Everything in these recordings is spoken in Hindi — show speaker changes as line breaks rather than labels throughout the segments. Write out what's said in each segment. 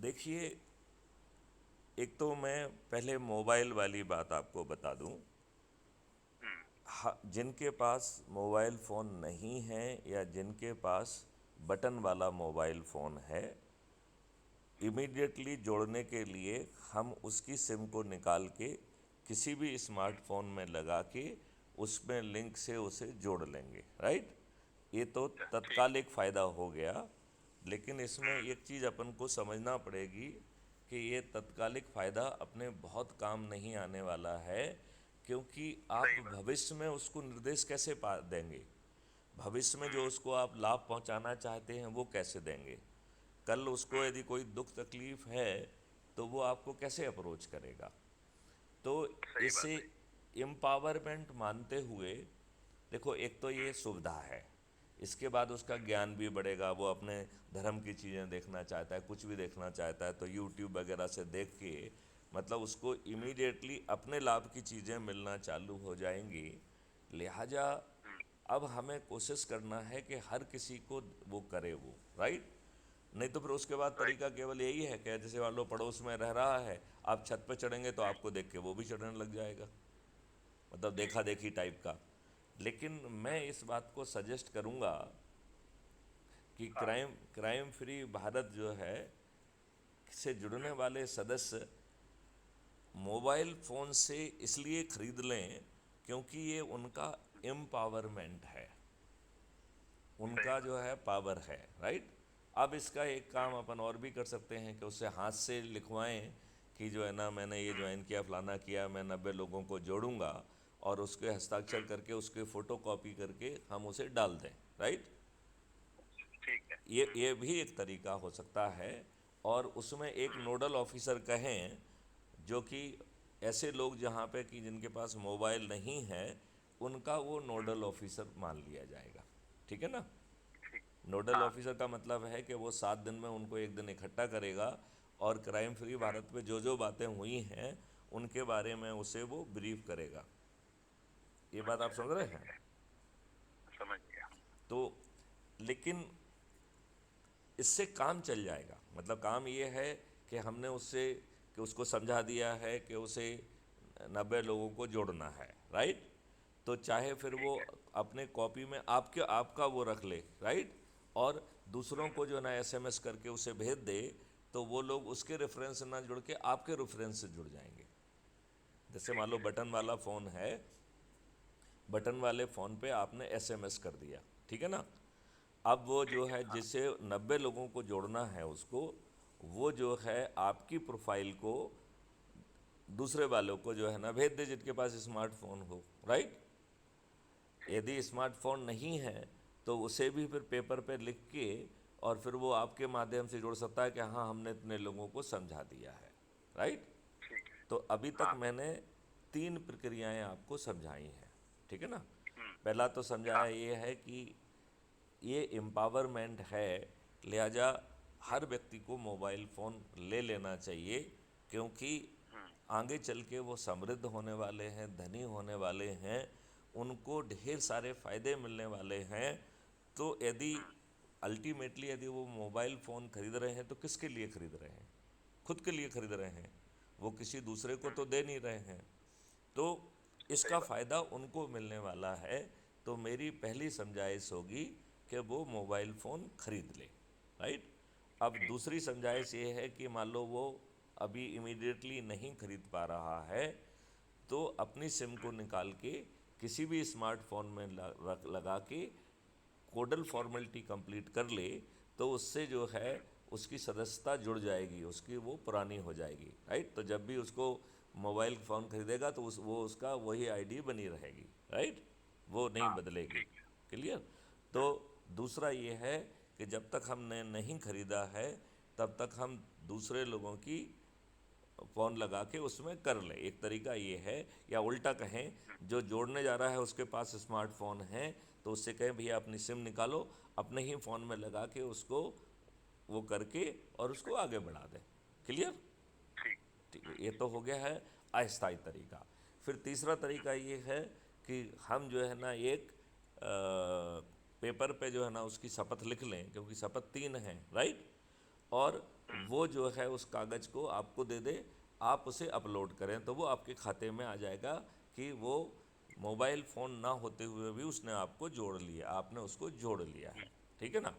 देखिए, एक तो मैं पहले मोबाइल वाली बात आपको बता दूं।
हम्म।
जिनके पास मोबाइल फ़ोन नहीं है या जिनके पास बटन वाला मोबाइल फ़ोन है, इमीडिएटली जोड़ने के लिए हम उसकी सिम को निकाल के किसी भी स्मार्टफोन में लगा के उसमें लिंक से उसे जोड़ लेंगे, राइट। ये तो
अच्छा, ठीक।
तत्काल एक फ़ायदा हो गया। लेकिन इसमें एक चीज़ अपन को समझना पड़ेगी कि ये तत्कालिक फ़ायदा अपने बहुत काम नहीं आने वाला है, क्योंकि आप
सही बात।
भविष्य में उसको निर्देश कैसे पा देंगे। भविष्य में जो उसको आप लाभ पहुंचाना चाहते हैं वो कैसे देंगे। कल उसको यदि कोई दुख तकलीफ़ है तो वो आपको कैसे अप्रोच करेगा। तो
सही
इसे
बात है।
एम्पावरमेंट मानते हुए, देखो, एक तो ये सुविधा है, इसके बाद उसका ज्ञान भी बढ़ेगा। वो अपने धर्म की चीज़ें देखना चाहता है, कुछ भी देखना चाहता है तो यूट्यूब वगैरह से देख के मतलब उसको इमीडिएटली अपने लाभ की चीज़ें मिलना चालू हो जाएंगी। लिहाजा अब हमें कोशिश करना है कि हर किसी को वो करे, वो राइट। नहीं तो फिर उसके बाद
राइट।
तरीका केवल यही है कि जैसे मान लो पड़ोस में रह रहा है, आप छत पे चढ़ेंगे तो आपको देख के वो भी चढ़ने लग जाएगा, मतलब देखा
ठीक है।
देखी टाइप का। लेकिन मैं इस बात को सजेस्ट करूंगा कि
हाँ।
क्राइम क्राइम फ्री भारत जो है से जुड़ने वाले सदस्य मोबाइल फ़ोन से इसलिए ख़रीद लें क्योंकि ये उनका एम्पावरमेंट है,
सही
उनका जो
बात है।
है पावर है, राइट। अब इसका एक काम अपन और भी कर सकते हैं कि उससे हाथ से लिखवाएं कि जो है ना, मैंने ये ज्वाइन किया, फलाना किया, मैं 90 लोगों को जोड़ूंगा, और उसके हस्ताक्षर करके उसके फ़ोटो कॉपी करके हम उसे डाल दें, राइट।
ठीक है।
ये भी एक तरीका हो सकता है। और उसमें एक नोडल ऑफिसर कहें, जो कि ऐसे लोग जहाँ पे कि जिनके पास मोबाइल नहीं है, उनका वो नोडल ऑफिसर मान लिया जाएगा, ठीक है ना।
ठीक।
नोडल
हाँ।
ऑफिसर का मतलब है कि वो 7 दिन में उनको एक दिन इकट्ठा करेगा और क्राइम फ्री भारत पे जो जो बातें हुई हैं उनके बारे में उसे वो ब्रीफ करेगा। ये बात आप
अच्छा,
समझ रहे
ठीक
हैं।
है। समझ गया।
तो लेकिन इससे काम चल जाएगा, मतलब काम ये है कि हमने उससे कि उसको समझा दिया है कि उसे 90 लोगों को जोड़ना है, राइट। तो चाहे फिर वो
ठीक है।
अपने कॉपी में आपका वो रख ले, राइट। और दूसरों को जो है ना एसएमएस करके उसे भेज दे, तो वो लोग उसके रेफरेंस से ना जुड़ के आपके रेफरेंस से जुड़ जाएंगे। जैसे मान लो
ठीक है।
बटन वाला फ़ोन है, बटन वाले फ़ोन पे आपने एसएमएस कर दिया, ठीक है ना। अब वो जो
ठीक है।
है
हाँ।
जिसे 90 लोगों को जोड़ना है उसको, वो जो है आपकी प्रोफाइल को दूसरे वालों को जो है ना भेज दे जिनके पास स्मार्टफोन हो, राइट।
ठीक है।
यदि स्मार्टफोन नहीं है तो उसे भी फिर पेपर पे लिख के और फिर वो आपके माध्यम से जोड़ सकता है कि हाँ, हमने इतने लोगों को समझा दिया है, राइट।
ठीक है।
तो अभी तक
हाँ।
मैंने 3 प्रक्रियाएं आपको समझाई हैं, ठीक है ना।
हम्म।
पहला तो समझाया
हाँ।
ये है कि ये एम्पावरमेंट है, लिहाजा हर व्यक्ति को मोबाइल फ़ोन ले लेना चाहिए, क्योंकि
हम्म।
आगे चल के वो समृद्ध होने वाले हैं, धनी होने वाले हैं, उनको ढेर सारे फ़ायदे मिलने वाले हैं। तो यदि अल्टीमेटली यदि वो मोबाइल फ़ोन ख़रीद रहे हैं तो किसके लिए ख़रीद रहे हैं, खुद के लिए ख़रीद रहे हैं, वो किसी दूसरे को तो दे नहीं रहे हैं। तो
सही
इसका
बात।
फ़ायदा उनको मिलने वाला है। तो मेरी पहली समझाइश होगी कि वो मोबाइल फ़ोन ख़रीद ले, राइट। अब
ठीक।
दूसरी समझाइश ये है कि मान लो वो अभी इमीडिएटली नहीं ख़रीद पा रहा है, तो अपनी सिम को निकाल के किसी भी स्मार्टफोन में लगा के कोडल फॉर्मेलिटी कंप्लीट कर ले, तो उससे जो है उसकी सदस्यता जुड़ जाएगी, उसकी वो पुरानी हो जाएगी, राइट। तो जब भी उसको मोबाइल फ़ोन खरीदेगा तो वो उसका वही आईडी बनी रहेगी, राइट, वो नहीं
हाँ।
बदलेगी।
ठीक है।
क्लियर। तो दूसरा ये है कि जब तक हमने नहीं खरीदा है तब तक हम दूसरे लोगों की फ़ोन लगा के उसमें कर ले, एक तरीका ये है। या उल्टा कहें, जो जोड़ने जा रहा है उसके पास स्मार्टफोन है तो उससे कहें भैया अपनी सिम निकालो, अपने ही फ़ोन में लगा के उसको वो करके और उसको आगे बढ़ा दें। क्लियर।
ठीक।
ठीक है, ये तो हो गया है अस्थायी तरीका। फिर तीसरा तरीका ये है कि हम जो है ना एक पेपर पे जो है ना उसकी शपथ लिख लें, क्योंकि शपथ 3 हैं, राइट। और वो जो है उस कागज़ को आपको दे दे, आप उसे अपलोड करें तो वो आपके खाते में आ जाएगा कि वो मोबाइल फ़ोन ना होते हुए भी उसने आपको जोड़ लिया, आपने उसको जोड़ लिया है। ठीक है ना?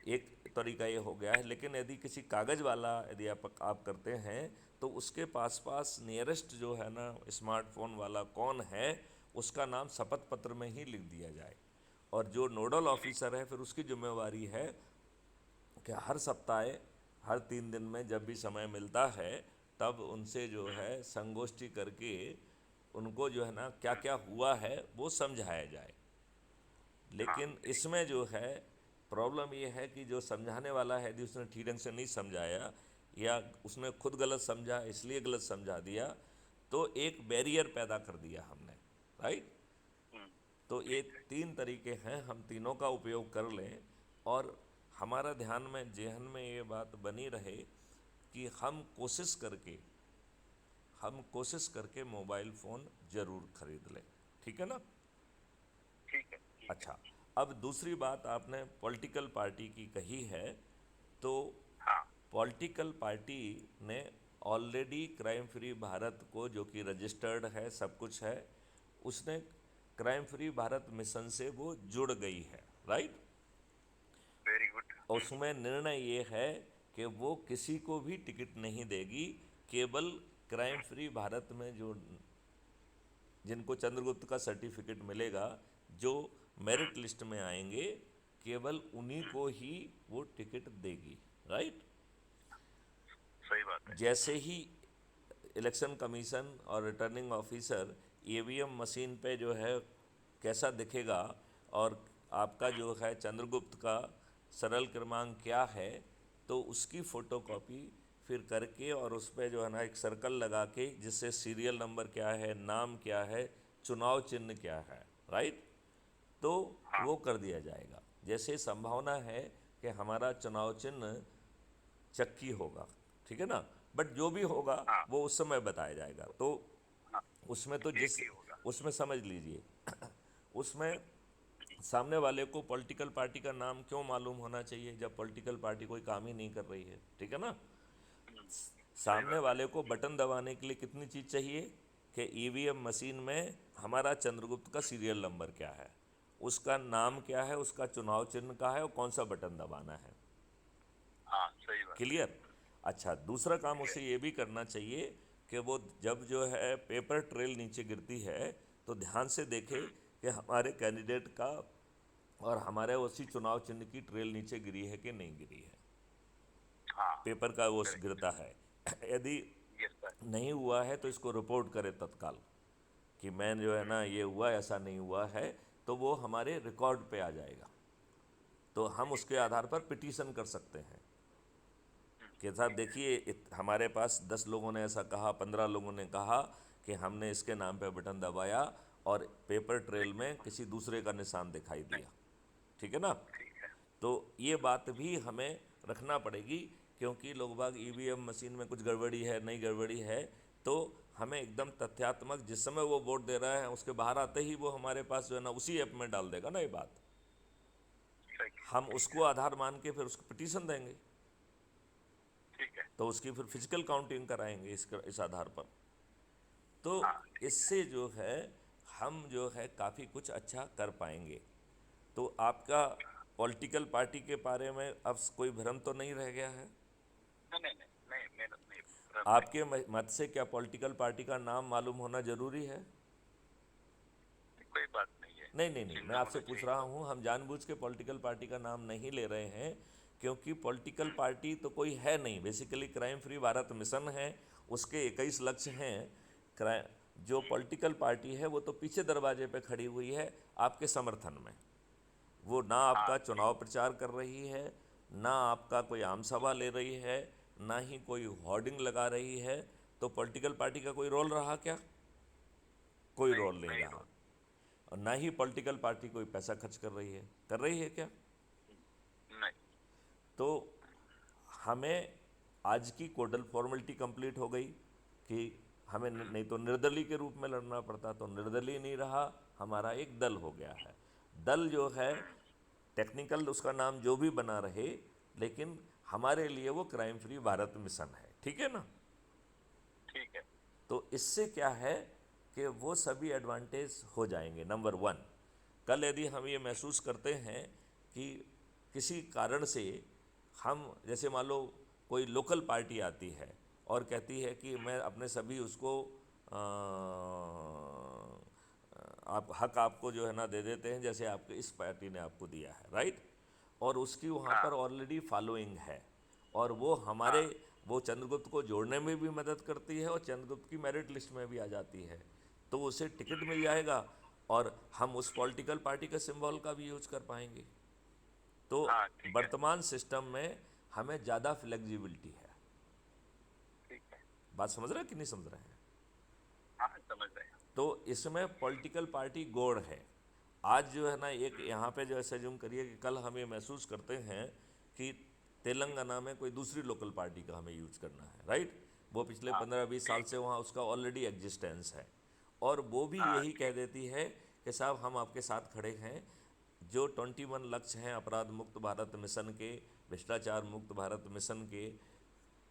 एक तरीका ये हो गया है। लेकिन यदि किसी कागज़ वाला यदि आप करते हैं तो उसके पास पास नियरेस्ट जो है ना स्मार्टफोन वाला कौन है, उसका नाम शपथ पत्र में ही लिख दिया जाए। और जो नोडल ऑफिसर है फिर उसकी जिम्मेवारी है कि हर सप्ताह, हर 3 दिन में जब भी समय मिलता है तब उनसे जो है संगोष्ठी करके उनको जो है ना क्या क्या हुआ है वो समझाया जाए।
हाँ,
लेकिन इसमें जो है प्रॉब्लम ये है कि जो समझाने वाला है यदि उसने ठीक ढंग से नहीं समझाया या उसने खुद गलत समझा इसलिए गलत समझा दिया तो एक बैरियर पैदा कर दिया हमने, राइट। तो ये
ठीक है।
3 तरीके हैं, हम तीनों का उपयोग कर लें और हमारा ध्यान में जेहन में ये बात बनी रहे कि हम कोशिश करके मोबाइल फ़ोन ज़रूर ख़रीद लें। ठीक है ना?
ठीक है। ठीक है।
अच्छा, अब दूसरी बात आपने पॉलिटिकल पार्टी की कही है, तो
हाँ।
पॉलिटिकल पार्टी ने ऑलरेडी क्राइम फ्री भारत को, जो कि रजिस्टर्ड है, सब कुछ है, उसने क्राइम फ्री भारत मिशन से वो जुड़ गई है, राइट।
Very good.
और उसमें निर्णय ये है कि वो किसी को भी टिकट नहीं देगी, केवल क्राइम फ्री भारत में जो जिनको चंद्रगुप्त का सर्टिफिकेट मिलेगा, जो मेरिट लिस्ट में आएंगे, केवल उन्हीं को ही वो टिकट देगी, राइट।
सही बात है।
जैसे ही इलेक्शन कमीशन और रिटर्निंग ऑफिसर ईवीएम मशीन पे जो है कैसा दिखेगा और आपका जो है चंद्रगुप्त का सरल क्रमांक क्या है, तो उसकी फ़ोटोकॉपी फिर करके और उस पर जो है ना एक सर्कल लगा के जिससे सीरियल नंबर क्या है, नाम क्या है, चुनाव चिन्ह क्या है, राइट, तो
हाँ।
वो कर दिया जाएगा। जैसे संभावना है कि हमारा चुनाव चिन्ह चक्की होगा, ठीक है ना, बट जो भी होगा
हाँ।
वो उस समय बताया जाएगा। तो
हाँ,
उसमें तो
एक ही होगा।
उसमें समझ लीजिए उसमें सामने वाले को पॉलिटिकल पार्टी का नाम क्यों मालूम होना चाहिए जब पॉलिटिकल पार्टी कोई काम ही नहीं कर रही है, ठीक है ना।
सही
सामने
बात है।
वाले को बटन दबाने के लिए कितनी चीज़ चाहिए कि ईवीएम मशीन में हमारा चंद्रगुप्त का सीरियल नंबर क्या है, उसका नाम क्या है, उसका चुनाव चिन्ह का है और कौन सा बटन दबाना है।
हाँ, सही बात है।
क्लियर। अच्छा, दूसरा काम
ठीक है।
उसे ये भी करना चाहिए कि वो जब जो है पेपर ट्रेल नीचे गिरती है तो ध्यान से देखे कि हमारे कैंडिडेट का और हमारे उसी चुनाव चिन्ह की ट्रेल नीचे गिरी है कि नहीं गिरी है।
हाँ।
पेपर का वो
करेक्ट।
गिरता है। यदि
यस सर।
नहीं हुआ है तो इसको रिपोर्ट करे तत्काल कि मैं जो है ना ये हुआ, ऐसा नहीं हुआ है, तो वो हमारे रिकॉर्ड पे आ जाएगा। तो हम
ठीक
उसके
है।
आधार पर पिटीशन कर सकते हैं कि साहब देखिए हमारे पास 10 लोगों ने ऐसा कहा, 15 लोगों ने कहा कि हमने इसके नाम पे बटन दबाया और पेपर ट्रेल में किसी दूसरे का निशान दिखाई दिया, ठीक है ना।
ठीक है।
तो ये बात भी हमें रखना पड़ेगी क्योंकि लोग बाग ईवीएम मशीन में कुछ गड़बड़ी है, नहीं गड़बड़ी है, तो हमें एकदम तथ्यात्मक जिस समय वो वोट दे रहा है उसके बाहर आते ही वो हमारे पास जो है ना उसी ऐप में डाल देगा ना ये बात,
सही।
हम
ठीक
उसको
है।
आधार मान के फिर उसको पिटीशन देंगे,
ठीक है।
तो उसकी फिर फिजिकल काउंटिंग कराएंगे इस आधार पर। तो
हाँ, ठीक है।
इससे जो है हम जो है काफ़ी कुछ अच्छा कर पाएंगे। तो आपका पॉलिटिकल पार्टी के बारे में अब कोई भ्रम तो नहीं रह गया है?
नहीं, नहीं, नहीं, नहीं, मेरा नहीं, भ्रम नहीं।
आपके मत से क्या पॉलिटिकल पार्टी का नाम मालूम होना ज़रूरी है?
कोई बात नहीं है।
नहीं नहीं नहीं, मैं
चिन्ह
आपसे
होना
पूछ
चाहिए
रहा
बस।
हूँ, हम जानबूझ के पॉलिटिकल पार्टी का नाम नहीं ले रहे हैं क्योंकि पॉलिटिकल पार्टी तो कोई है नहीं, basically crime free Bharat mission है, उसके 21 लक्ष्य हैं। क्राइम जो पॉलिटिकल पार्टी है वो तो पीछे दरवाजे पे खड़ी हुई है आपके समर्थन में। वो ना
हाँ,
आपका
ठीक।
चुनाव प्रचार कर रही है, ना आपका कोई आम सभा ले रही है, ना ही कोई होर्डिंग लगा रही है। तो पॉलिटिकल पार्टी का कोई रोल रहा क्या? कोई
नहीं,
रोल नहीं
नहीं
रहा।
रोल।
और ना ही पॉलिटिकल पार्टी कोई पैसा खर्च कर रही है क्या?
नहीं।
तो हमें आज की कोडल फॉर्मेलिटी कंप्लीट हो गई कि हमें नहीं तो निर्दलीय के रूप में लड़ना पड़ता, तो निर्दलीय नहीं रहा, हमारा एक दल हो गया है। दल जो है टेक्निकल उसका नाम जो भी बना रहे, लेकिन हमारे लिए वो क्राइम फ्री भारत मिशन है, ठीक है ना।
ठीक है।
तो इससे क्या है कि वो सभी एडवांटेज हो जाएंगे। नंबर वन, कल यदि हम ये महसूस करते हैं कि किसी कारण से हम, जैसे मान लो कोई लोकल पार्टी आती है और कहती है कि मैं अपने सभी उसको आप हक आपको जो है ना दे देते हैं जैसे आपके इस पार्टी ने आपको दिया है, राइट। और उसकी वहाँ
हाँ
पर ऑलरेडी फॉलोइंग है और वो हमारे,
हाँ
वो चंद्रगुप्त को जोड़ने में भी मदद करती है और चंद्रगुप्त की मेरिट लिस्ट में भी आ जाती है, तो उसे टिकट मिल जाएगा और हम उस पॉलिटिकल पार्टी के सिंबल का भी यूज कर पाएंगे। तो
हाँ। ठीक है।
वर्तमान सिस्टम में हमें ज़्यादा फ्लेक्सिबिलिटी है।
ठीक है।
बात समझ रहे हैं कि नहीं समझ रहे हैं?
हाँ, समझ रहे हैं।
तो इसमें पॉलिटिकल पार्टी गौड़ है। आज जो है ना एक यहाँ पे जो ऐसे जूम करिए कि कल हम ये महसूस करते हैं कि तेलंगाना में कोई दूसरी लोकल पार्टी का हमें यूज करना है, राइट। वो पिछले
हाँ
15-20 साल
ठीक।
से वहाँ उसका ऑलरेडी एग्जिस्टेंस है और वो भी
हाँ
यही कह
ठीक।
देती है कि साहब हम आपके साथ खड़े हैं। जो 21 लक्ष्य हैं अपराध मुक्त भारत मिशन के, भ्रष्टाचार मुक्त भारत मिशन के,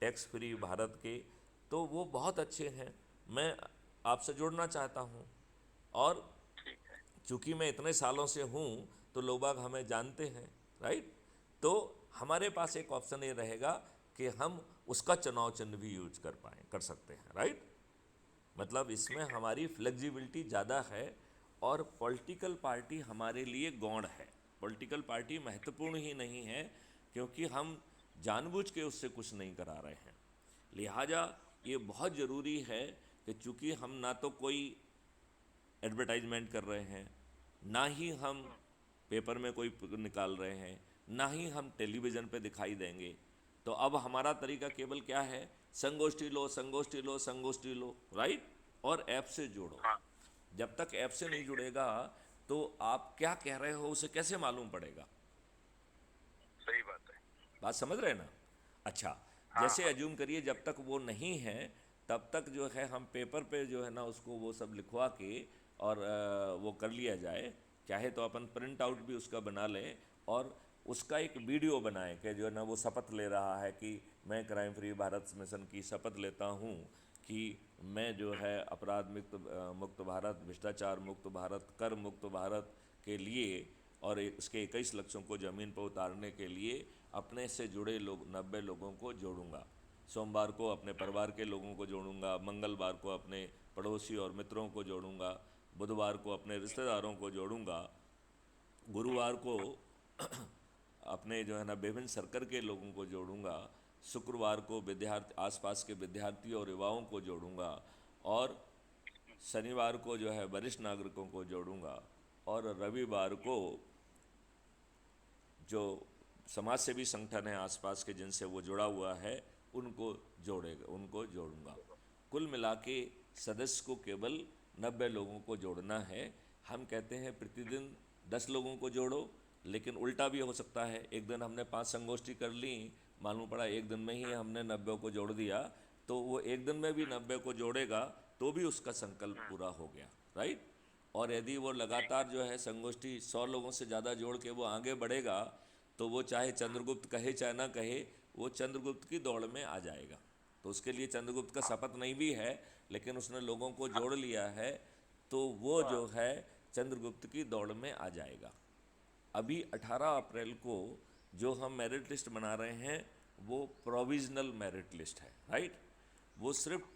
टैक्स फ्री भारत के, तो वो बहुत अच्छे हैं। मैं आपसे जुड़ना चाहता हूँ और
ठीक है।
चूँकि मैं इतने सालों से हूँ तो लोग बाग हमें जानते हैं, राइट। तो हमारे पास एक ऑप्शन ये रहेगा कि हम उसका चुनाव चिन्ह भी यूज कर सकते हैं, राइट। मतलब इसमें
ठीक है।
हमारी फ्लेक्सिबिलिटी ज़्यादा है और पॉलिटिकल पार्टी हमारे लिए गौण है। पॉलिटिकल पार्टी महत्वपूर्ण ही नहीं है क्योंकि हम जानबूझ के उससे कुछ नहीं करा रहे हैं। लिहाजा ये बहुत ज़रूरी है कि चूँकि हम ना तो कोई एडवर्टाइजमेंट कर रहे हैं, ना ही हम पेपर में कोई निकाल रहे हैं, ना ही हम टेलीविज़न पे दिखाई देंगे, तो अब हमारा तरीका केवल क्या है, संगोष्ठी लो संगोष्ठी लो संगोष्ठी लो, राइट, और ऐप से जोड़ो।
हाँ
जब तक ऐप से नहीं
ठीक है।
जुड़ेगा तो आप क्या कह रहे हो उसे कैसे मालूम पड़ेगा?
सही बात है।
बात समझ रहे हैं ना? अच्छा,
हाँ
जैसे
हाँ।
अज्यूम करिए जब तक वो नहीं है तब तक जो है हम पेपर पे जो है ना उसको वो सब लिखवा के और वो कर लिया जाए। चाहे तो अपन प्रिंट आउट भी उसका बना लें और उसका एक वीडियो बनाएं कि जो है ना वो शपथ ले रहा है कि मैं क्राइम फ्री भारत मिशन की शपथ लेता हूँ कि मैं जो है अपराध मुक्त भारत, भ्रष्टाचार मुक्त भारत, कर मुक्त भारत के लिए और उसके 21 लक्ष्यों को ज़मीन पर उतारने के लिए अपने से जुड़े लोग 90 लोगों को जोड़ूंगा। सोमवार को अपने परिवार के लोगों को जोड़ूंगा, मंगलवार को अपने पड़ोसी और मित्रों को जोड़ूंगा, बुधवार को अपने रिश्तेदारों को जोड़ूंगा, गुरुवार को अपने जो है ना विभिन्न सर्कल के लोगों को जोड़ूंगा, शुक्रवार को विद्यार्थी आसपास के विद्यार्थियों और युवाओं को जोड़ूंगा और शनिवार को जो है वरिष्ठ नागरिकों को जोड़ूंगा और रविवार को जो समाज सेवी संगठन है आसपास के जिनसे वो जुड़ा हुआ है उनको जोड़ूंगा। कुल मिला के सदस्य को केवल 90 लोगों को जोड़ना है। हम कहते हैं प्रतिदिन 10 लोगों को जोड़ो, लेकिन उल्टा भी हो सकता है। एक दिन हमने 5 संगोष्ठी कर ली, मालूम पड़ा एक दिन में ही हमने 90 को जोड़ दिया, तो वो एक दिन में भी 90 को जोड़ेगा तो भी उसका संकल्प पूरा हो गया, राइट। और यदि वो
ठीक है।
लगातार जो है संगोष्ठी 100 लोगों से ज़्यादा जोड़ के वो आगे बढ़ेगा तो वो चाहे चंद्रगुप्त कहे चाहे ना कहे वो चंद्रगुप्त की दौड़ में आ जाएगा। तो उसके लिए चंद्रगुप्त का शपथ नहीं भी है लेकिन उसने लोगों को जोड़ लिया है तो वो जो है चंद्रगुप्त की दौड़ में आ जाएगा। अभी 18 अप्रैल को जो हम मेरिट लिस्ट बना रहे हैं वो प्रोविजनल मेरिट लिस्ट है, राइट। वो सिर्फ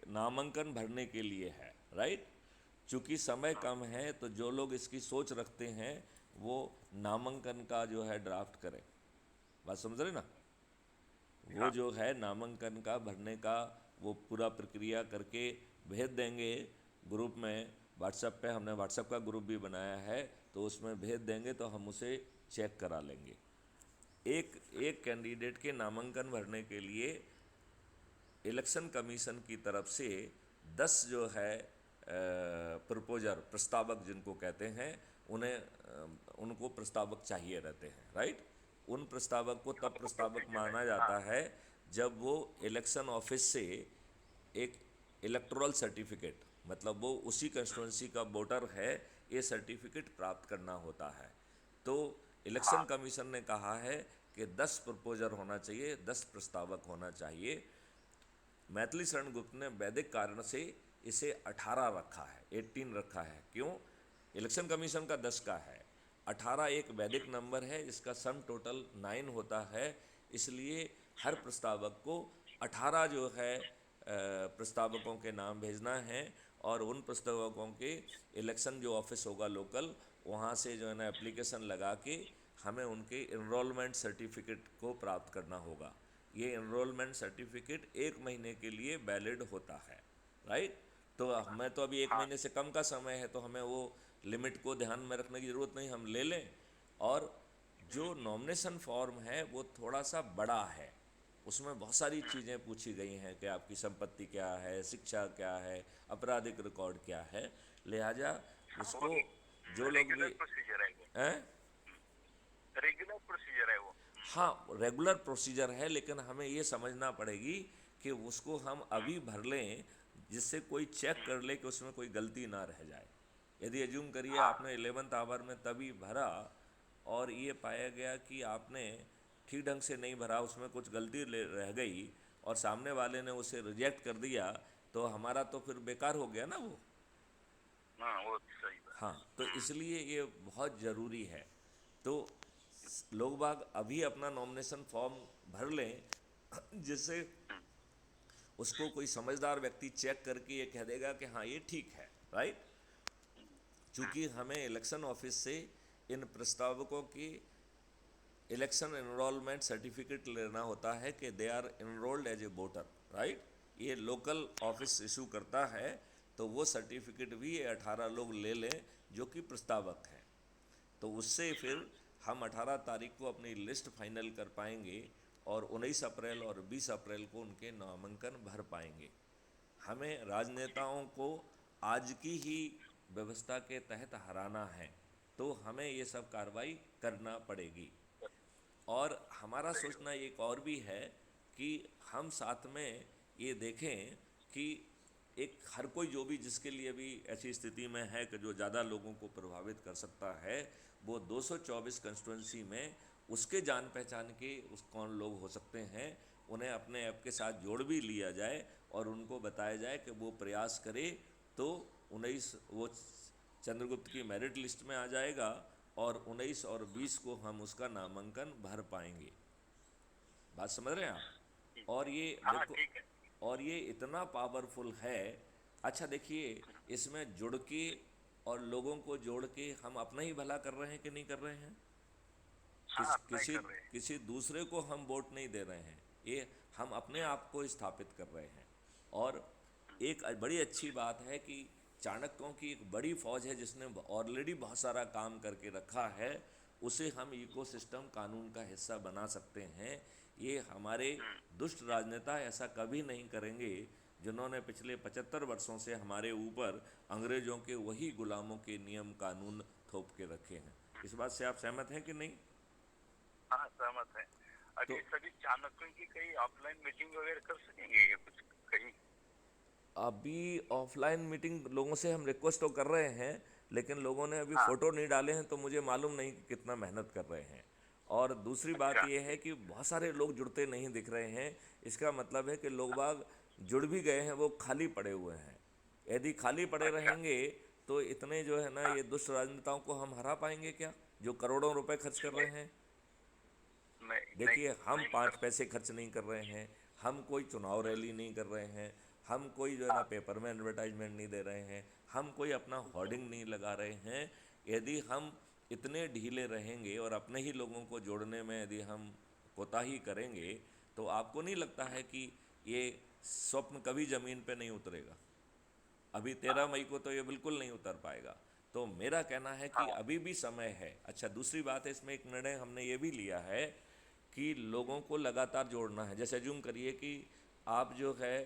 नामांकन भरने के लिए है, राइट। चूँकि समय कम है तो जो लोग इसकी सोच रखते हैं वो नामांकन का जो है ड्राफ्ट करें। बात समझ रहे ना? वो
हाँ
जो है नामांकन का भरने का वो पूरा प्रक्रिया करके भेज देंगे ग्रुप में। व्हाट्सएप पे हमने व्हाट्सएप का ग्रुप भी बनाया है तो उसमें भेज देंगे तो हम उसे चेक करा लेंगे। एक एक कैंडिडेट के नामांकन भरने के लिए इलेक्शन कमीशन की तरफ से 10 जो है प्रपोजर, प्रस्तावक जिनको कहते हैं, उनको प्रस्तावक चाहिए रहते हैं, राइट। उन प्रस्तावक को तब प्रस्तावक माना जाता है जब वो इलेक्शन ऑफिस से एक इलेक्टोरल सर्टिफिकेट, मतलब वो उसी कंस्टिट्यूंसी का वोटर है, ये सर्टिफिकेट प्राप्त करना होता है। तो इलेक्शन
हाँ
कमीशन ने कहा है कि 10 प्रपोजर होना चाहिए, 10 प्रस्तावक होना चाहिए। मैथिली शरण गुप्त ने वैदिक कारण से इसे 18 रखा है, 18 रखा है। क्यों? इलेक्शन कमीशन का 10 का है, 18 एक वैदिक नंबर है, इसका सम टोटल 9 होता है। इसलिए हर प्रस्तावक को 18 जो है प्रस्तावकों के नाम भेजना है, और उन प्रस्तावकों के इलेक्शन जो ऑफिस होगा लोकल, वहाँ से जो है ना एप्लीकेशन लगा के हमें उनके इनरोलमेंट सर्टिफिकेट को प्राप्त करना होगा। ये इनरोलमेंट सर्टिफिकेट 1 महीने के लिए वैलिड होता है, राइट। तो हमें तो अभी 1 महीने से कम का समय है, तो हमें वो लिमिट को ध्यान में रखने की ज़रूरत नहीं, हम ले लें। और जो नॉमिनेशन फॉर्म है वो थोड़ा सा बड़ा है, उसमें बहुत सारी चीज़ें पूछी गई हैं कि आपकी संपत्ति क्या है, शिक्षा क्या है, आपराधिक रिकॉर्ड क्या है। लिहाजा उसको जो लोग भी
रेगुलर प्रोसीजर है वो,
हैं,
रेगुलर प्रोसीजर है वो।
हाँ रेगुलर प्रोसीजर है, लेकिन हमें ये समझना पड़ेगी कि उसको हम अभी भर लें जिससे कोई चेक कर ले कि उसमें कोई गलती ना रह जाए। यदि एज्यूम करिए आपने 11th आवर में तभी भरा और ये पाया गया कि आपने ठीक ढंग से नहीं भरा, उसमें कुछ गलती रह गई और सामने वाले ने उसे रिजेक्ट कर दिया, तो हमारा तो फिर बेकार हो गया ना वो।
हाँ, वो सही बात।
हाँ, तो इसलिए ये बहुत ज़रूरी है। तो लोग बाग अभी अपना नॉमिनेशन फॉर्म भर लें जिससे उसको कोई समझदार व्यक्ति चेक करके ये कह देगा कि हाँ ये ठीक है, राइट। चूँकि हमें इलेक्शन ऑफिस से इन प्रस्तावकों की इलेक्शन एनरोलमेंट सर्टिफिकेट लेना होता है कि they are enrolled as a voter, right. ये लोकल ऑफिस इशू करता है, तो वो सर्टिफिकेट भी ये 18 लोग ले लें जो कि प्रस्तावक हैं। तो उससे फिर हम 18 तारीख को अपनी लिस्ट फाइनल कर पाएंगे और 19 अप्रैल और 20 अप्रैल को उनके नामांकन भर पाएंगे। हमें राजनेताओं को आज की ही व्यवस्था के तहत हराना है, तो हमें ये सब कार्रवाई करना पड़ेगी। और हमारा सोचना एक और भी है कि हम साथ में ये देखें कि एक हर कोई जो भी जिसके लिए भी ऐसी स्थिति में है कि जो ज़्यादा लोगों को प्रभावित कर सकता है, वो 224 कंस्टिट्यूंसी में उसके जान पहचान के उस कौन लोग हो सकते हैं, उन्हें अपने ऐप के साथ जोड़ भी लिया जाए और उनको बताया जाए कि वो प्रयास करे तो 19 वो चंद्रगुप्त की मेरिट लिस्ट में आ जाएगा और 19 और 20 को हम उसका नामांकन भर पाएंगे। बात समझ रहे हैं आप? और ये
हाँ,
देखो,
ठीक है।
और ये इतना पावरफुल है। अच्छा देखिए, इसमें जुड़ के और लोगों को जोड़ के हम अपना ही भला कर रहे हैं कि नहीं कर रहे हैं?
हाँ, अपना ही
किसी
कर रहे हैं।
किसी दूसरे को हम वोट नहीं दे रहे हैं, ये हम अपने आप को स्थापित कर रहे हैं। और एक बड़ी अच्छी बात है कि चाणक्यों की एक बड़ी फौज है जिसने ऑलरेडी बहुत सारा काम करके रखा है, उसे हम इकोसिस्टम कानून का हिस्सा बना सकते हैं। ये हमारे दुष्ट राजनेता ऐसा कभी नहीं करेंगे जिन्होंने पिछले 75 वर्षों से हमारे ऊपर अंग्रेज़ों के वही गुलामों के नियम कानून थोप के रखे हैं। इस बात से आप सहमत हैं कि नहीं?
हाँ, सहमत है। और
तो
ये सभी चाणक्यों की कहीं ऑफलाइन मीटिंग वगैरह कर सकेंगे ये कुछ कहीं?
अभी ऑफलाइन मीटिंग लोगों से हम रिक्वेस्ट तो कर रहे हैं, लेकिन लोगों ने अभी
हाँ।
फ़ोटो नहीं डाले हैं, तो मुझे मालूम नहीं कि कितना मेहनत कर रहे हैं। और दूसरी बात
अच्छा।
यह है कि बहुत सारे लोग जुड़ते नहीं दिख रहे हैं। इसका मतलब है कि लोग बाग जुड़ भी गए हैं, वो खाली पड़े हुए हैं। यदि खाली पड़े
अच्छा।
रहेंगे तो इतने जो है ना
हाँ,
ये दुष्ट राजनेताओं को हम हरा पाएंगे क्या, जो करोड़ों रुपए खर्च कर रहे हैं?
नहीं नहीं
देखिए, हम
नहीं
5
कर।
पैसे खर्च नहीं कर रहे हैं, हम कोई चुनाव रैली नहीं कर रहे हैं, हम कोई जो है ना
हाँ,
पेपर में एडवर्टाइजमेंट नहीं दे रहे हैं, हम कोई अपना होर्डिंग नहीं लगा रहे हैं। यदि हम इतने ढीले रहेंगे और अपने ही लोगों को जोड़ने में यदि हम कोताही करेंगे, तो आपको नहीं लगता है कि ये स्वप्न कभी ज़मीन पे नहीं उतरेगा? अभी 13 मई को तो ये बिल्कुल नहीं उतर पाएगा। तो मेरा कहना है कि
हाँ,
अभी भी समय है। अच्छा, दूसरी बात है, इसमें एक निर्णय हमने ये भी लिया है कि लोगों को लगातार जोड़ना है। जैसे अज्यूम करिए कि आप जो है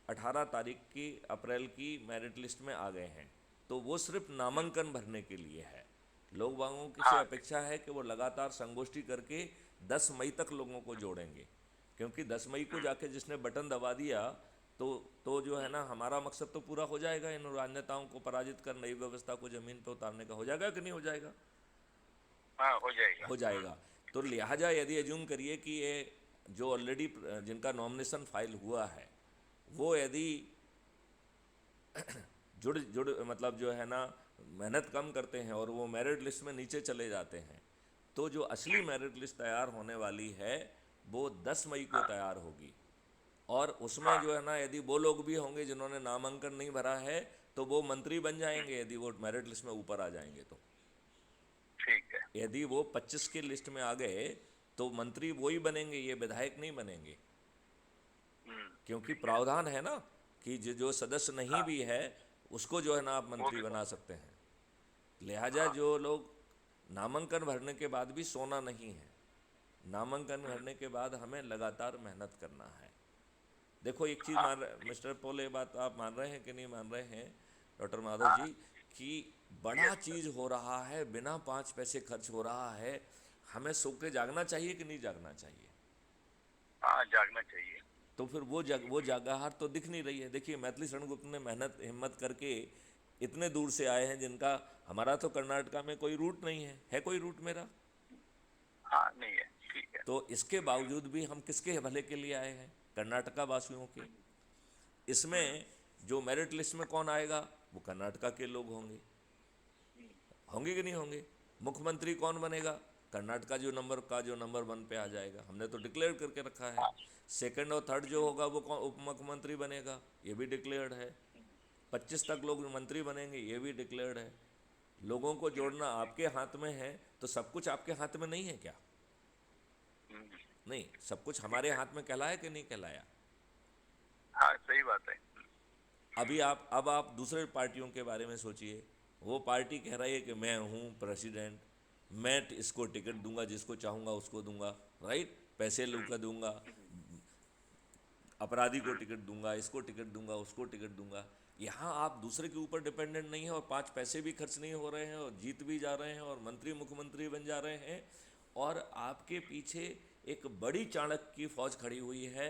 18 तारीख की अप्रैल की मेरिट लिस्ट में आ गए हैं, तो वो सिर्फ नामांकन भरने के लिए है। लोग बागों की से
हाँ,
अपेक्षा है कि वो लगातार संगोष्ठी करके 10 मई तक लोगों को जोड़ेंगे, क्योंकि 10 मई को जाके जिसने बटन दबा दिया तो जो है ना हमारा मकसद तो पूरा हो जाएगा, इन राजनेताओं को पराजित कर नई व्यवस्था को ज़मीन पर उतारने का। हो जाएगा कि नहीं हो जाएगा?
हाँ, हो जाएगा।
हो जाएगा। तो लिहाजा यदि एज्यूम करिए कि ये जो ऑलरेडी जिनका नॉमिनेशन फाइल हुआ है वो यदि जुड़ जुड़ मतलब जो है ना मेहनत कम करते हैं और वो मेरिट लिस्ट में नीचे चले जाते हैं, तो जो असली मेरिट लिस्ट तैयार होने वाली है वो 10 मई को तैयार होगी। और उसमें जो है ना यदि वो लोग भी होंगे जिन्होंने नामांकन नहीं भरा है तो वो मंत्री बन जाएंगे यदि वो मेरिट लिस्ट में ऊपर आ जाएंगे। तो
ठीक है।
यदि वो 25 की लिस्ट में आ गए तो मंत्री वही बनेंगे, ये विधायक नहीं बनेंगे, क्योंकि प्रावधान है ना कि जो सदस्य नहीं भी है उसको जो है ना आप मंत्री बना सकते हैं। लिहाजा जो लोग नामांकन भरने के बाद भी सोना नहीं है, नामांकन भरने के बाद हमें लगातार मेहनत करना है। देखो एक चीज़ मिस्टर पोल, ये बात आप मान रहे हैं कि नहीं मान रहे हैं डॉक्टर माधव जी, कि बड़ा चीज़ हो रहा है, बिना 5 पैसे खर्च हो रहा है, हमें सो के जागना चाहिए कि नहीं जागना चाहिए?
हाँ, जागना चाहिए।
तो फिर वो जागाहट तो दिख नहीं रही है। देखिए मैथिली शरण गुप्त ने मेहनत हिम्मत करके इतने दूर से आए हैं, जिनका हमारा तो कर्नाटका में कोई रूट नहीं है कोई रूट मेरा?
हाँ, नहीं है, ठीक है।
तो इसके बावजूद भी हम किसके भले के लिए आए हैं? कर्नाटका वासियों के। इसमें जो मेरिट लिस्ट में कौन आएगा वो कर्नाटका के लोग होंगे, होंगे कि नहीं होंगे? मुख्यमंत्री कौन बनेगा? कर्नाटका जो नंबर 1 पे आ जाएगा, हमने तो डिक्लेयर करके रखा है। सेकंड और थर्ड जो होगा वो कौन उप मुख्यमंत्री बनेगा, ये भी डिक्लेयर्ड है। 25 तक लोग मंत्री बनेंगे, ये भी डिक्लेयर्ड है। लोगों को जोड़ना आपके हाथ में है, तो सब कुछ आपके हाथ में नहीं है क्या? नहीं, सब कुछ हमारे हाथ में कहलाया कि नहीं कहलाया?
हाँ, सही बात है।
अब आप दूसरे पार्टियों के बारे में सोचिए। वो पार्टी कह रही है कि मैं हूँ प्रेसिडेंट, मैं इसको टिकट दूंगा, जिसको चाहूँगा उसको दूंगा, राइट? पैसे लेकर दूंगा, अपराधी को टिकट दूंगा, इसको टिकट दूंगा, उसको टिकट दूंगा। यहाँ आप दूसरे के ऊपर डिपेंडेंट नहीं है और 5 पैसे भी खर्च नहीं हो रहे हैं और जीत भी जा रहे हैं और मंत्री मुख्यमंत्री बन जा रहे हैं, और आपके पीछे एक बड़ी चाणक्य की फौज खड़ी हुई है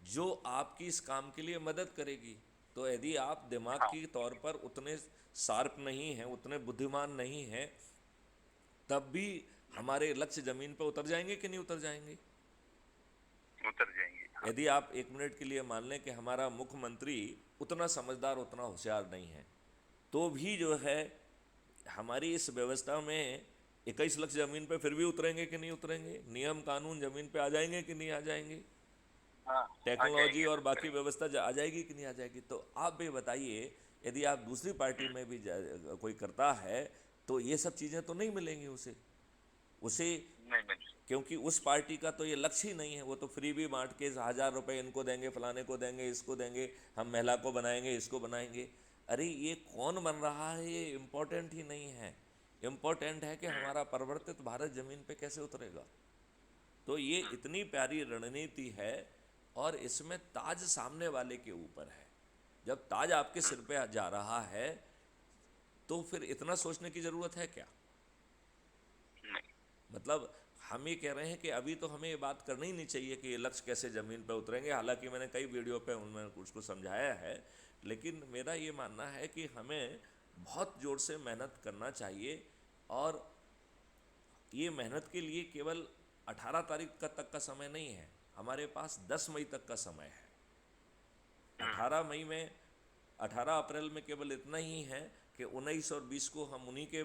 जो आपकी इस काम के लिए मदद करेगी। तो यदि आप दिमाग की तौर पर उतने शार्प नहीं हैं, उतने बुद्धिमान नहीं हैं, तब भी हमारे लक्ष्य ज़मीन पर उतर जाएंगे कि नहीं उतर जाएंगे?
उतर जाएंगे।
यदि आप 1 मिनट के लिए मान लें कि हमारा मुख्यमंत्री उतना समझदार, उतना होशियार नहीं है, तो भी जो है हमारी इस व्यवस्था में 21 लाख ज़मीन पे फिर भी उतरेंगे कि नहीं उतरेंगे? नियम कानून ज़मीन पे आ जाएंगे कि नहीं आ जाएंगे?
हाँ, आ
टेक्नोलॉजी
जाएंगे,
और बाकी व्यवस्था आ जाएगी कि नहीं आ जाएगी? तो आप भी बताइए, यदि आप दूसरी पार्टी में भी कोई करता है तो ये सब चीज़ें तो नहीं मिलेंगी उसे,
नहीं मिल।
क्योंकि उस पार्टी का तो ये लक्ष्य ही नहीं है। वो तो फ्री भी बांट के 1000 रुपये इनको देंगे, फलाने को देंगे, इसको देंगे, हम महिला को बनाएंगे, इसको बनाएंगे। अरे ये कौन बन रहा है, ये इम्पोर्टेंट ही नहीं है। इम्पोर्टेंट है कि हमारा परिवर्तित भारत ज़मीन पे कैसे उतरेगा। तो ये इतनी प्यारी रणनीति है और इसमें ताज सामने वाले के ऊपर है। जब ताज आपके सिर पे जा रहा है तो फिर इतना सोचने की ज़रूरत है क्या? मतलब हम ये कह रहे हैं कि अभी तो हमें ये बात करनी ही नहीं चाहिए कि ये लक्ष्य कैसे ज़मीन पर उतरेंगे। हालांकि मैंने कई वीडियो पे उनमें उसको समझाया है, लेकिन मेरा ये मानना है कि हमें बहुत ज़ोर से मेहनत करना चाहिए। और ये मेहनत के लिए केवल 18 तारीख तक का समय नहीं है, हमारे पास 10 मई तक का समय है। 18 अप्रैल में केवल इतना ही है कि 19 और 20 को हम उन्हीं के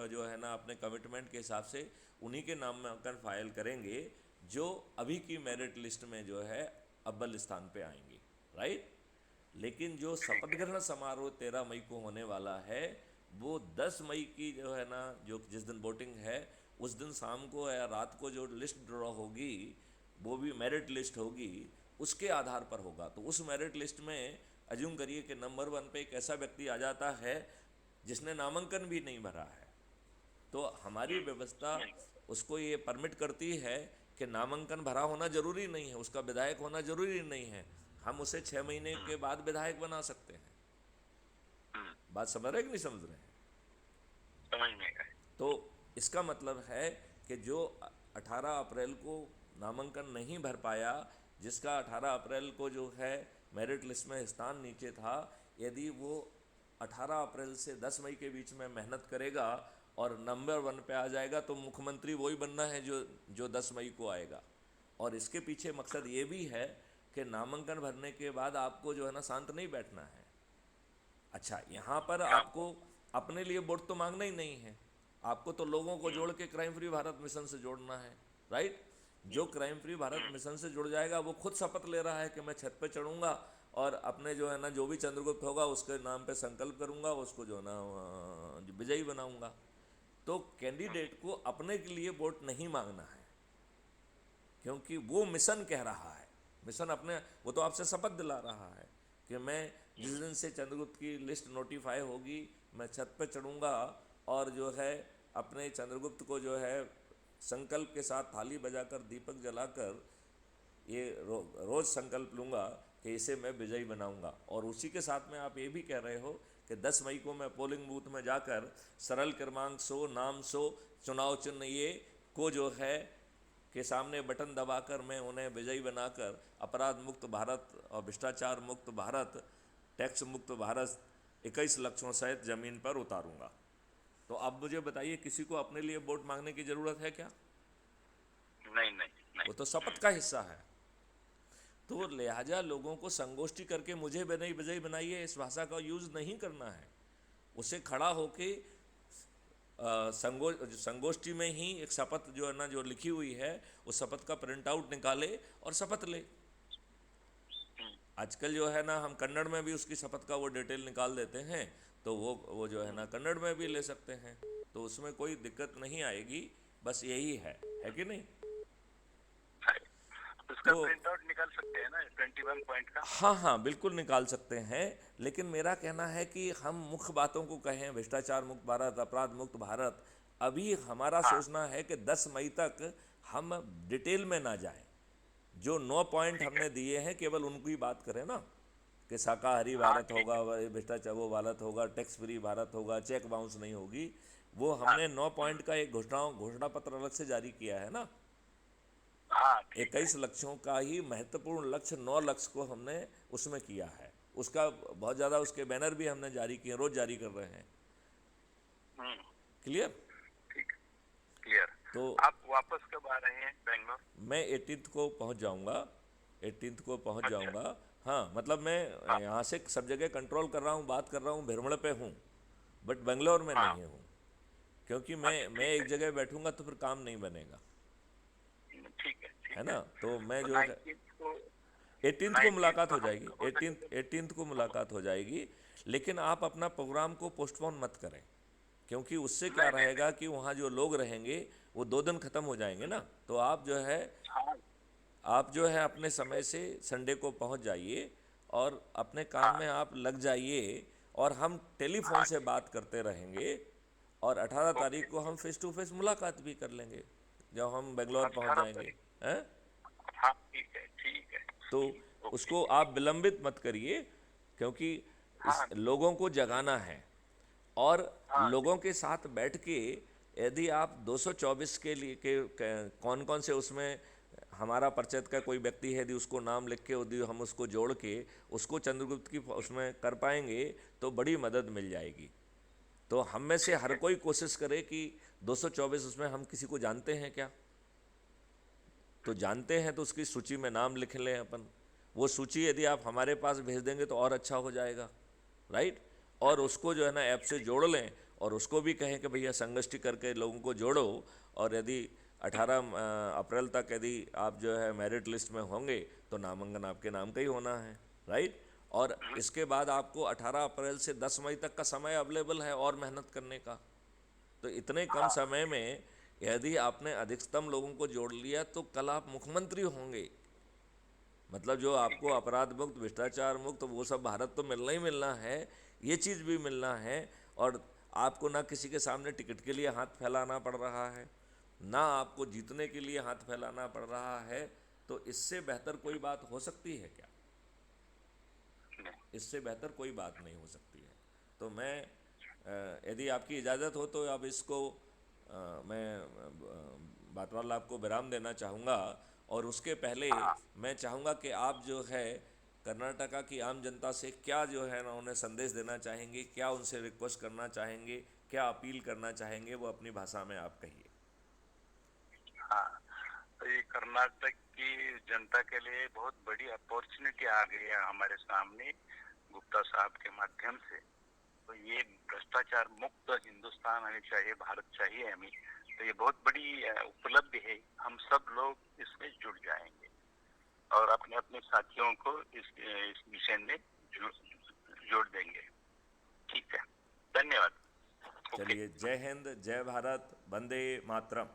जो है ना अपने कमिटमेंट के हिसाब से उन्हीं के नामांकन फाइल करेंगे जो अभी की मेरिट लिस्ट में जो है अव्वल स्थान पे आएंगे, राइट? लेकिन जो शपथ ग्रहण समारोह 13 मई को होने वाला है वो 10 मई की जो है ना, जो जिस दिन वोटिंग है उस दिन शाम को या रात को जो लिस्ट ड्रॉ होगी वो भी मेरिट लिस्ट होगी, उसके आधार पर होगा। तो उस मेरिट लिस्ट में अज्यूम करिए कि नंबर 1 पे एक ऐसा व्यक्ति आ जाता है जिसने नामांकन भी नहीं भरा है, तो हमारी व्यवस्था उसको ये परमिट करती है कि नामांकन भरा होना जरूरी नहीं है, उसका विधायक होना जरूरी नहीं है, हम उसे 6 महीने के बाद विधायक बना सकते हैं। बात समझ रहे कि नहीं समझ रहे हैं?
समझ में आया।
तो इसका मतलब है कि जो 18 अप्रैल को नामांकन नहीं भर पाया, जिसका 18 अप्रैल को जो है मेरिट लिस्ट में स्थान नीचे था, यदि वो 18 अप्रैल से 10 मई के बीच में मेहनत करेगा और नंबर 1 पे आ जाएगा तो मुख्यमंत्री वही बनना है जो 10 मई को आएगा। और इसके पीछे मकसद ये भी है कि नामांकन भरने के बाद आपको जो है ना शांत नहीं बैठना है। अच्छा, यहाँ पर
क्या?
आपको अपने लिए वोट तो मांगना ही नहीं है, आपको तो लोगों को जोड़ के क्राइम फ्री भारत मिशन से जोड़ना है, राइट। जो क्राइम फ्री भारत मिशन से जुड़ जाएगा वो खुद शपथ ले रहा है कि मैं छत पे चढ़ूंगा और अपने जो है ना जो भी चंद्रगुप्त होगा उसके नाम पे संकल्प करूंगा, उसको जो है ना विजयी बनाऊंगा। तो कैंडिडेट को अपने के लिए वोट नहीं मांगना है, क्योंकि वो मिशन कह रहा है, मिशन अपने, वो तो आपसे शपथ दिला रहा है कि मैं जिस दिन से चंद्रगुप्त की लिस्ट नोटिफाई होगी मैं छत पे चढ़ूंगा और जो है अपने चंद्रगुप्त को जो है संकल्प के साथ थाली बजाकर दीपक जलाकर ये रोज़ संकल्प लूँगा कि इसे मैं विजयी बनाऊंगा। और उसी के साथ में आप ये भी कह रहे हो कि 10 मई को मैं पोलिंग बूथ में जाकर सरल क्रमांक 100 नाम 100 चुनाव चिन्ह ये को जो है के सामने बटन दबाकर मैं उन्हें विजयी बनाकर अपराध मुक्त भारत और भ्रष्टाचार मुक्त भारत, टैक्स मुक्त भारत 21 लक्षों सहित ज़मीन पर उतारूंगा। तो अब मुझे बताइए, किसी को अपने लिए वोट मांगने की ज़रूरत है क्या?
नहीं नहीं नहीं।
वो तो शपथ का हिस्सा है। तो लिहाजा लोगों को संगोष्ठी करके मुझे विजयी बनाइए इस भाषा का यूज़ नहीं करना है। उसे खड़ा होके संगोष्ठी में ही एक शपथ जो है ना जो लिखी हुई है उस शपथ का प्रिंट आउट निकाले और शपथ ले। आजकल जो है ना हम कन्नड़ में भी उसकी शपथ का वो डिटेल निकाल देते हैं, तो वो जो है ना कन्नड़ में भी ले सकते हैं, तो उसमें कोई दिक्कत नहीं आएगी। बस यही है कि नहीं?
उसका
तो
प्रिंट आउट निकाल सकते हैं ना 21 पॉइंट का?
हाँ हाँ बिल्कुल निकाल सकते हैं, लेकिन मेरा कहना है कि हम मुख्य बातों को कहें, भ्रष्टाचार मुक्त भारत, अपराध मुक्त भारत। अभी हमारा सोचना है कि 10 मई तक हम डिटेल में ना जाएं। जो 9 पॉइंट हमने दिए हैं केवल उनकी बात करें ना, कि शाकाहारी भारत होगा, भ्रष्टाचार वो भारत होगा, टैक्स फ्री भारत होगा, चेक बाउंस नहीं होगी। वो हमने 9 पॉइंट का एक घोषणा पत्र अलग से जारी किया है ना।
हाँ ठीक है।
21 लक्ष्यों का ही महत्वपूर्ण लक्ष्य 9 लक्ष्य को हमने उसमें किया है। उसका बहुत ज़्यादा उसके बैनर भी हमने जारी किए, रोज़ जारी कर रहे हैं। क्लियर?
ठीक, क्लियर।
तो
आप वापस कब आ रहे हैं बेंगलोर?
मैं 18 को पहुंच जाऊंगा, 18 को पहुंच जाऊंगा। हाँ मतलब मैं यहाँ से सब जगह कंट्रोल कर रहा हूँ, बात कर रहा हूँ, भिरमड़ पे हूँ, बट बेंगलोर में नहीं हूँ, क्योंकि मैं एक जगह बैठूंगा तो फिर काम नहीं बनेगा,
ठीक
है ना। तो मैं
तो
जो है
19 को
18 को मुलाकात हो
हम
जाएगी,
हो सके
18 को मुलाकात हो जाएगी। लेकिन आप अपना प्रोग्राम को पोस्टपोन मत करें, क्योंकि उससे क्या
नहीं नहीं
रहेगा कि वहाँ जो लोग रहेंगे वो 2 दिन ख़त्म हो जाएंगे ना। तो आप जो है
हाँ
अपने समय से संडे को पहुँच जाइए और अपने काम में आप लग जाइए, और हम टेलीफोन से बात करते रहेंगे। और 18 तारीख को हम फेस टू फेस मुलाकात भी कर लेंगे जब हम बेंगलोर पहुँच
18
जाएंगे,
तारीख।
हैं।
हाँ ठीक है ठीक है।
तो
ओके।
उसको आप विलंबित मत करिए, क्योंकि इस
हाँ
लोगों को जगाना है। और
हाँ
लोगों के साथ बैठ के यदि आप 224 के लिए कौन कौन से उसमें हमारा परिचय का कोई व्यक्ति है यदि उसको नाम लिख के यदि हम उसको जोड़ के उसको चंद्रगुप्त की उसमें कर पाएंगे तो बड़ी मदद मिल जाएगी। तो हम में से हर कोई कोशिश करे कि 224 उसमें हम किसी को जानते हैं क्या, तो जानते हैं तो उसकी सूची में नाम लिख लें अपन। वो सूची यदि आप हमारे पास भेज देंगे तो और अच्छा हो जाएगा, राइट। और उसको जो है ना ऐप से जोड़ लें और उसको भी कहें कि भैया संगोष्ठी करके लोगों को जोड़ो। और यदि 18 अप्रैल तक यदि आप जो है मेरिट लिस्ट में होंगे तो नामांकन आपके नाम का ही होना है, राइट। और इसके बाद आपको 18 अप्रैल से 10 मई तक का समय अवेलेबल है और मेहनत करने का। तो इतने कम समय में यदि आपने अधिकतम लोगों को जोड़ लिया तो कल आप मुख्यमंत्री होंगे। मतलब जो आपको अपराध मुक्त, भ्रष्टाचार मुक्त, वो सब भारत तो मिलना ही मिलना है, ये चीज़ भी मिलना है। और आपको ना किसी के सामने टिकट के लिए हाथ फैलाना पड़ रहा है, ना आपको जीतने के लिए हाथ फैलाना पड़ रहा है। तो इससे बेहतर कोई बात हो सकती है क्या? इससे बेहतर कोई बात नहीं हो सकती है। तो मैं यदि आपकी इजाज़त हो तो अब इसको मैं बात वार्तालाप को विराम देना चाहूँगा। और उसके पहले मैं चाहूँगा कि आप जो है कर्नाटका की आम जनता से क्या जो है ना उन्हें संदेश देना चाहेंगे, क्या उनसे रिक्वेस्ट करना चाहेंगे, क्या अपील करना चाहेंगे वो अपनी भाषा में आप कहिए।
हाँ, तो ये कर्नाटक की जनता के लिए बहुत बड़ी अपॉर्चुनिटी आ गई है हमारे सामने गुप्ता साहब के माध्यम से। तो ये भ्रष्टाचार मुक्त हिंदुस्तान हमें चाहिए, भारत चाहिए हमें। तो ये बहुत बड़ी उपलब्धि है। हम सब लोग इसमें जुड़ जाएंगे और अपने अपने साथियों को इस मिशन में जोड़ देंगे। ठीक है, धन्यवाद। ओके।
चलिए, जय हिंद, जय भारत, वंदे मातरम।